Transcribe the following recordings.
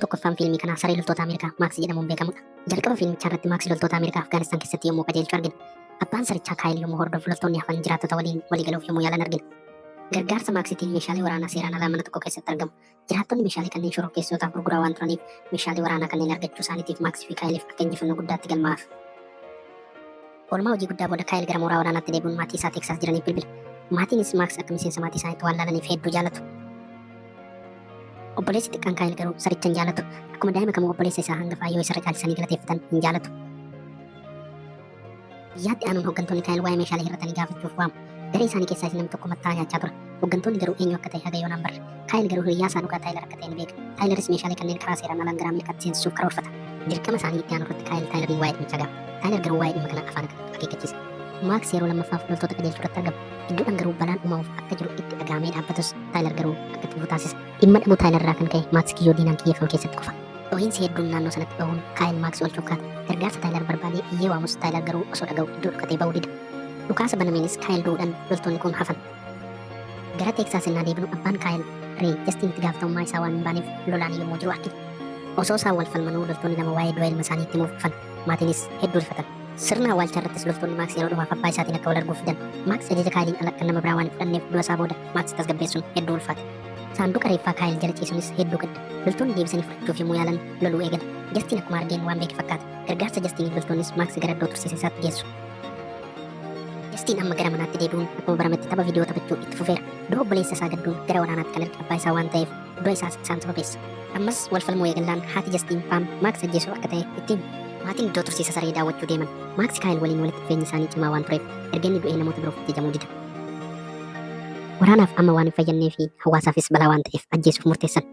Tokkoffaan fiilmii kanaa saree loltoota Ameerikaa Maaks jedhamuun beekamudha. Jalqaba fiilmichaa irratti Maaks loltoota Ameerikaa Afgaanistaan keessatti yommuu qajeelchu argina. Abbaan sarichaa Kaayil yommuu hordofu loltoonni hafan jiraattota waliin waliigaluuf yommuu yaalan argina. Gargaarsa Maaksitiin meeshaalee waraanaa seeraan alaa mana tokko keessatti argamu. Jiraattonni meeshaalee kanneen shororkeessitootaaf gurguraa waan turaniif meeshaalee waraanaa kanneen argachuu isaaniitiif Maaksii fi Kaayiliif akka injifannoo guddaatti galmaa'aaf. Oolmaa hojii guddaa booda Kaayil gara mooraa waraanaatti deebi'uun maatii isaa Teeksaas jiraniif bilbila. Maatiinis Maaks akka miseensa maatii isaaniitti waan laalaniif hedduu jaalatu. Obboleessi xiqqaan Kaayil garuu saricha hin jaalatu. Akkuma daa'ima kamuu obboleessa isaa hangafaa yoo isarra caalchisanii galateeffatan hin jaalatu. Biyyaatti aanuun hooggantoonni Kaayil waa'ee meeshaalee hir'atanii gaafachuuf waamu. Garee isaanii keessaa namni tokko mattaa'aa nyaachaa tura. Hooggantoonni garuu eenyu akka ta'e haga yoonaan barre. Kaayil garuu hiriyaa isaa dhugaa Taayilar akka ta'e ni beeka. Taayilaris meeshaalee kanneen karaa seeraan alaan gara Ameerikaatti seensisuuf karoorfata. Dirqama isaanii itti aanu irratti Kaayil Taayilariin waa'ee dhimmicha gaafa. Taayilar garuu waa'ee dhimma kanaa afaan akeekkachiisa. Maaks yeroo lammaffaaf loltoota qajeelchuu irratti argama. Iddoodhaan garuu balaan uumamuuf akka jiru itti dhagahamee dhaabbatus Taayilar garuu akka itti taasisa. Dhimma dhabuu Taayilar irraa kan ka'e Maaks kiyyoo diinaan kiyyeeffamu keessatti qofa. Dhohiinsi hedduun naannoo sanatti bahuun Kaayil Maaks oolchuuf kaata. Gargaarsa Taayilar barbaadee iyyee waamus Taayilar garuu osoo dhaga'u iddoo dhokatee bahuu dida. Dhukaasa banameenis Kaayil du'uudhaan loltoonni kun hafan. Gara Teeksaas innaa deebinu abbaan Kaayil Ree Jastiin itti gaafatamummaa isaa waan hin baaneef lolaan yommuu jiru argina. Osoo isaan wal falmanuu loltoonni lama waa'ee du'a ilma isaanii itti himuuf dhufan. Maatiinis hedduu rifatan. Sirna awwaalchaa irrattis loltoonni Maaks yeroo dhumaaf abbaa isaatiin akka wal arguuf fidan. Maaks ajaja Kaayiliin ala kan nama biraa waan hin fudhanneef du'a isaa booda Maaks tasgabbeessuun hedduu ulfaate. Saanduqa reeffaa Kaayil jala ciisuunis hedduu gadda. Loltoonni deebisanii fudhachuuf yommuu yaalan loluu eegala. Jastiin akkuma argeen waan beeke fakkaata. Gargaarsa Jastiiniif loltoonnis Maaks gara iddoo tursiise isaatti geessu. Jastiin amma gara manaatti deebi'uun akkuma barametti tapha viidiyoo taphachuu itti fufeera. Du'a obboleessa isaa gadduun gara waraanaatti kan erge abbaa isaa waan ta'eef du'a isaas isaan sababeessa. Ammas wal falmuu eegallaan haati Jastiin Paam Maaks ajjeesuu akka ta'e ittiin maatiin iddoo tursiisa saree daawwachuu deeman. Maaks Kaayil waliin walitti dhufeenyi isaanii cimaa waan tureef erga inni du'ee namoota biroof jajamuu dida. Waraanaaf amma waan hin fayyannee fi hawaasaafis balaa waan ta'eef ajjeesuuf murteessan.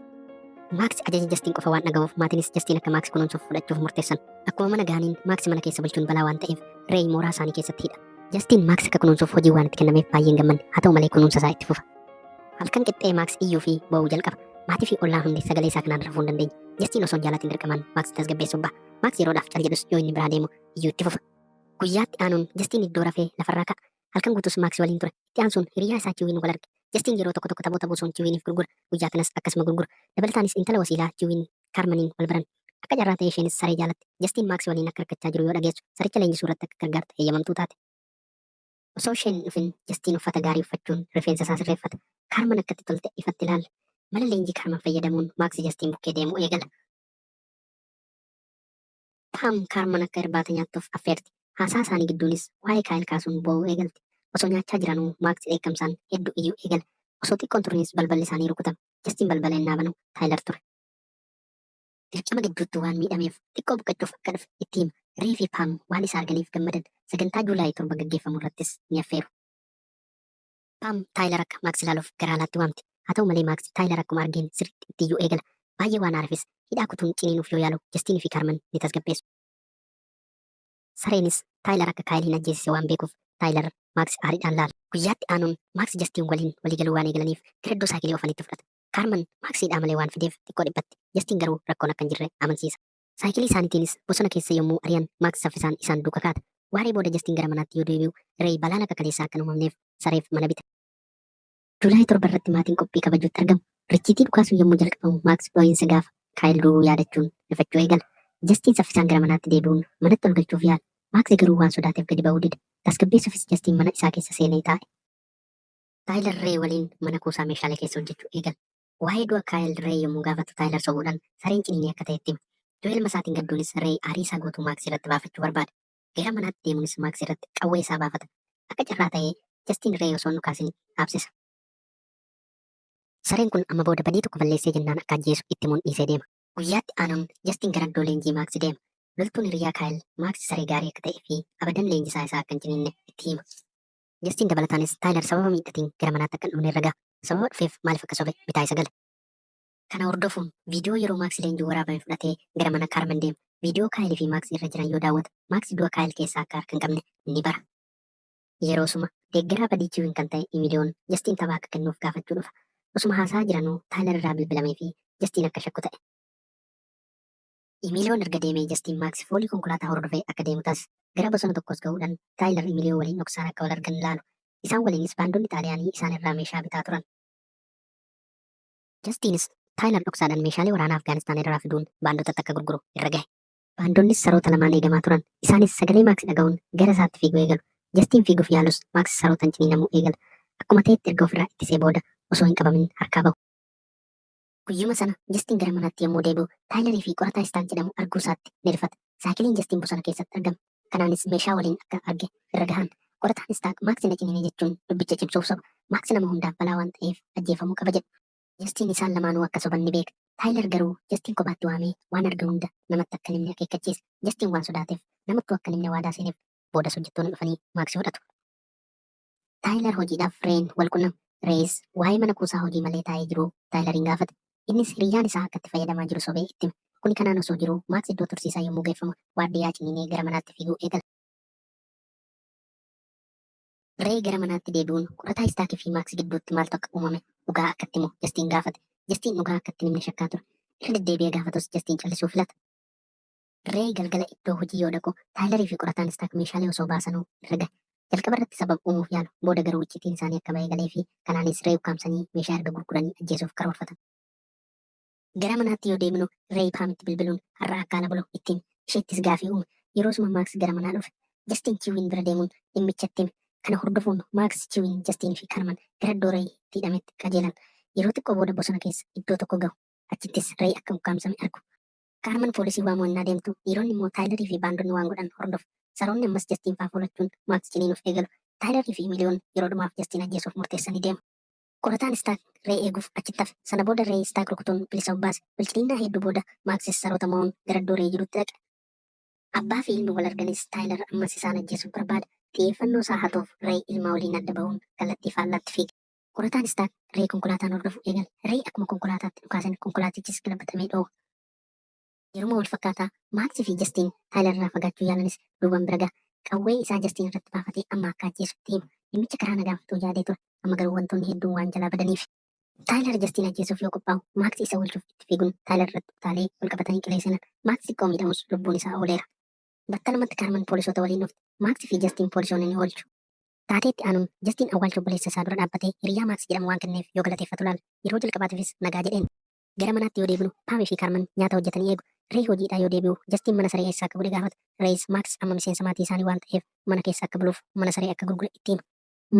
Maaks ajaja Jastiin qofa waan dhaga'uuf maatiinis Jastiin akka Maaks kunuunsuuf fudhachuuf murteessan. Akkuma mana gaaniin Maaks mana keessa bulchuun balaa waan ta'eef Ree mooraa isaanii keessatti hidha. Jastiin Maaks akka kunuunsuuf hojii waan itti kennameef baay'een gammanne haa ta'u malee kunuunsa isaa itti fufa. Halkan qixxee Maaks iyyuu fi boo'uu jalqaba. Maatii fi ollaan hundi sagalee isaa kanaan rafuu hin dandeenye. Jastiin osoo hin jaalatin dirqamaan Maaks tasgabbeessuuf ba'a. Maaks yeroodhaaf cal jedhus yoo inni biraa deemu iyyuu itti fufa. Guyyaatti aanuun Jastiin iddoo rafee lafarraa ka'a. Halkan guutus Maaks waliin ture. Itti aansuun hiriyaa isaa Chiwiin wal arge. Jastiin yeroo tokko tokko taphoota buusuun Chiwiiniif gurgura. Guyyaa kanas akkasuma gurgura. Dabalataanis intala wasiilaa Chiwiin Kaarmaniin wal baran. Akka carraa ta'e isheenis saree jaalatti. Jastiin Maaks waliin akka rakkachaa jiru yoo dhageessu saricha leenjisuu irratti akka gargaartu eeyyamamtuu taate. Osoo isheen dhufin Jastiin uffata gaarii uffachuun rifeensa isaa sirreeffata. Kaarman akkatti tolte ifatti ilaalla. Mala leenjii Kaarman fayyadamuun Maaksi Jastiin bukkee deemuu eegala. Paam Kaarman akka irbaata nyaattuuf affeerti. Haasaa isaanii gidduunis waa'ee Kaayil kaasuun boo'uu eegalti. Osoo nyaachaa jiranuu Maaksi dheekkamsaan hedduu iyyuu eegala. Osoo xiqqoon turanis balballi isaanii rukutama. Jastiin balbala innaa banu Taayilar ture. Dirqama gidduutti waan miidhameef xiqqoo boqochuuf akka dhufe itti hima. Ree fi Paam waan isa arganiif gammadan. Sagantaa Juulaayii 7 gaggeeffamu irrattis ni affeeru. Paam Taayilar akka Maaks ilaaluuf gara alaatti waamti. Haa ta'u malee Maaks Taayilar akkuma argeen sirriitti itti iyyuu eegala. Baay'ee waan aarefis hidhaa kutuun ciniinuuf yoo yaalu Jastiin fi Kaarman ni tasgabbeessu. Sareenis Taayilar akka Kaayiliin ajjeesise waan beekuuf Taayilar Maaks aariidhaan laala. Guyyaatti aanuun Maaks Jastiin waliin waliigaluu waan eegalaniif gara iddoo saayikilii oofanitti fudhata. Kaarman Maaksiidhaa malee waan fideef xiqqoo dhiphatti. Jastiin garuu rakkoon akka hin jirre amansiisa. Saayikilii isaaniitiinis bosona keessa yommuu ari'an Maaks saffisaan isaan duuka kaata. Waaree booda Jastiin gara manaatti yoo deebi'u Ree balaan akka kaleessaa akka hin uumamneef sareef mana bita. Juulaayii 7 irratti maatiin qophii kabajuutti argamu. Richiitii dhukaasuu yommuu jalqabamu Maaks dhohiinsa gaafa Kaayil du'uu yaadachuun rifachuu eegala. Jastiin saffisaan gara manaatti deebi'uun manatti ol galchuuf yaala. Maaksi garuu waan sodaateef gadi ba'uu dida. Tasgabbeessuufis Jastiin mana isaa keessa seenee taa'e. Taayilar Ree waliin mana kuusaa meeshaalee keessa hojjechuu eegala. Waa'ee du'a Kaayil Ree yommuu gaafatu Taayilar sobuudhaan sareen ciniinii akka ta'etti hima. Du'a ilma isaatiin gadduunis Ree aarii isaa guutuu Maaks irratti baafachuu barbaada. Gara manaatti deemuunis Maaks irratti qawwee isaa baafata. Akka carraa ta'ee Jastiin Ree osoo hin dhukaasin dhaabsisa. Sareen kun amma booda badii tokko balleessee jennaan akka ajjeesu itti himuun dhiisee deema. Guyyaatti aanuun Jastiin gara iddoo leenjii Maaks deema. Loltuun hiriyaa Kaayil Maaks saree gaarii akka ta'ee fi abadan leenjisaa isaa akka hin ciniinne itti hima. Jastiin dabalataanis Taayilar sababa miidhatiin gara manaatti akka hin dhufne ragaa. Sababa dhufeef maaliif akka sobe bitaa isa gala. Kana hordofuun viidiyoo yeroo Maaks leenjii waraabame fudhatee gara mana Kaarman deema. Viidiyoo Kaayilii fi Maaks irra jiran yoo daawwatu Maaks du'a Kaayil keessaa akka harka hin qabne ni bara. Yeroo suma deeggaraa badii Chiwiin kan ta'e Imiliyoon Jastiin taphaa akka kennuuf gaafachuu dhufa. Osuma haasaa jiranuu Taayilar irraa bilbilamee fi Jastiin akka shakku ta'e. Imiliyoon erga deemee Jastiin Maaks foolii konkolaataa hordofee akka deemu taasisa. Gara bosona tokkos ga'uudhaan Taayilar Imiliyoo waliin dhoksaan akka wal argan ilaalu. Isaan waliinis baandonni Xaaliyaanii isaan irraa meeshaa bitaa turan. Jastiinis Taayilar dhoksaadhaan meeshaalee waraanaa Afgaanistaan irraa fiduun baandota akka gurguru irra gahe. Baandonnis saroota lamaan eegamaa turan. Isaanis sagalee Maaks dhaga'uun gara isaatti fiiguu eegalu. Jastiin fiiguuf yaalus Maaks sarootaan ciniinamuu eegala. Akkuma ta'etti erga ofirraa ittisee booda osoo hin qabamin harkaa bahu. Guyyuma sana Jastiin gara manaatti yommuu deebi'u Taayilarii fi qorataa Istaan jedhamu arguu isaatti ni rifata. Saayikiliin Jastiin bosona keessatti argame. Kanaanis meeshaa waliin akka arge irra gahan. Qorataan Istaan Maaksi na ciniinee jechuun dubbicha cimsuuf soba. Maaksi nama hundaaf balaa waan ta'eef ajjeefamuu qaba jedha. Jastiin isaan lamaanuu akka soban ni beeka. Taayilar garuu Jastiin kophaatti waamee waan arge hunda namatti akka namni akeekkachiise. Jastiin waan sodaateef namattuu akka namni waadaa seeneef boodas hojjettoonni dhufanii Maaksi fudhatu. Taayilar hojiidhaaf Reen wal quunnamu. Rees waa'ee mana kuusaa hojii malee taa'ee jiru Taayilariin gaafate. Innis hiriyyaan isaa akka itti fayyadamaa jiru sobee itti hime. Kuni kanaan osoo jiru Maaks iddoo tursiisaa yommuu geeffamu waardiyyaa ciniinee gara manaatti fiiguu eegala. Ree gara manaatti deebi'uun qorataa Istaakii fi Maaks gidduutti maaltu akka uumame dhugaa akka itti himu Jastiin gaafate. Jastiin dhugaa akka itti himne shakkaa ture. Irra deddeebi'ee gaafatus Jastiin callisuu filata. Ree galgala iddoo hojii yoo dhaqu Taayilarii fi qorataan Istaak meeshaalee osoo baasanuu irra gahe. Jalqaba irratti sababa uumuuf yaalu booda garuu iccitiin isaanii akka bahee galee fi kanaanis Ree ukkaamsanii meeshaa erga gurguranii ajjeesuuf karoorfatan. Gara manaatti yoo deemnu Ree Paamitti bilbiluun har'a akka ala bulu ittiin isheettis gaafii uume. Yeroosuma Maaks gara manaa dhufe. Jastiin Chiwiin bira deemuun dhimmichatti hime. Kana hordofuun Maaks Chiwiin Jastiin fi Karman gara iddoo Ree itti hidhametti qajeelan. Yeroo xiqqoo booda bosona keessa iddoo tokko gahu. Achittis Ree akka ukkaamsame argu. Karman poolisii waamuu ennaa deemtu dhiironni immoo Taayilarii fi baandonni waan godhan hordofu. Saroonni ammas Jastiin faa foolachuun Maaks ciniinuuf eegalu. Taayilarii fi miliyoon yeroo dhumaaf Jastiin ajjeesuuf murteessanii deemu. Qorataan Istaak Ree eeguuf achitti hafe. Sana booda Ree Istaak rukutuun bilisa baase. Bilchininnaa hedduu booda Maaksis saroota mo'uun gara iddoo Ree jirutti dhaqe. Abbaa fi ilmi wal arganis Taayilar ammas isaan ajjeesuuf barbaada. Xiyyeeffannoo isaa hatuuf Ree ilma waliin adda bahuun kallattii faallaatti fiige. Qorataan Istaak Ree konkolaataan hordofu eegale. Ree akkuma konkolaataatti dhukaasan konkolaatichis galabatamee dhoowwa. Yeruma wal fakkaataa Maaksii fi Jastiin Taayilar irraa fagaachuu yaalanis duubaan bira gaha. Qawwee isaa Jastiin irratti baafatee amma akka ajjeesutti hima. Namicha karaa nagaa fixuu yaadee ture. Amma garuu wantoonni hedduun waan jalaa badaniif. Taayilar Jastiin ajjeesuuf yoo qophaa'u Maaksii isa oolchuuf itti fiiguun Taayilar irratti utaalee wal qabatanii qileessinan. Maaksii xiqqoo miidhamus lubbuun isaa ooleera. Battalumatti Karman poolisoota waliin dhufte. Maaksii fi Jastiin poolisoonni ni oolchu. Taateetti aanuun Jastiin awwaalcha obboleessa isaa dura dhaabbatee hiriyaa Maaks jedhamu waan kenneef yoo galateeffatu laala. Yeroo jalqabaatiifis nagaa jedheen. Gara manaatti yoo deebinu Paamii fi Karman nyaata hojjetanii eegu. Ree hojiidhaa yoo deebi'u Jastiin mana saree eessaa akka godhe gaafata. Rees Maaks amma miseensa maatii isaanii waan ta'eef mana keessa akka buluuf mana saree akka gurgure ittiin.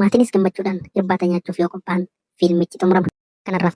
Maatiinis gammachuudhaan irbaata nyaachuuf yoo qophaa'an fiilmichi xumurama. Kanarraaf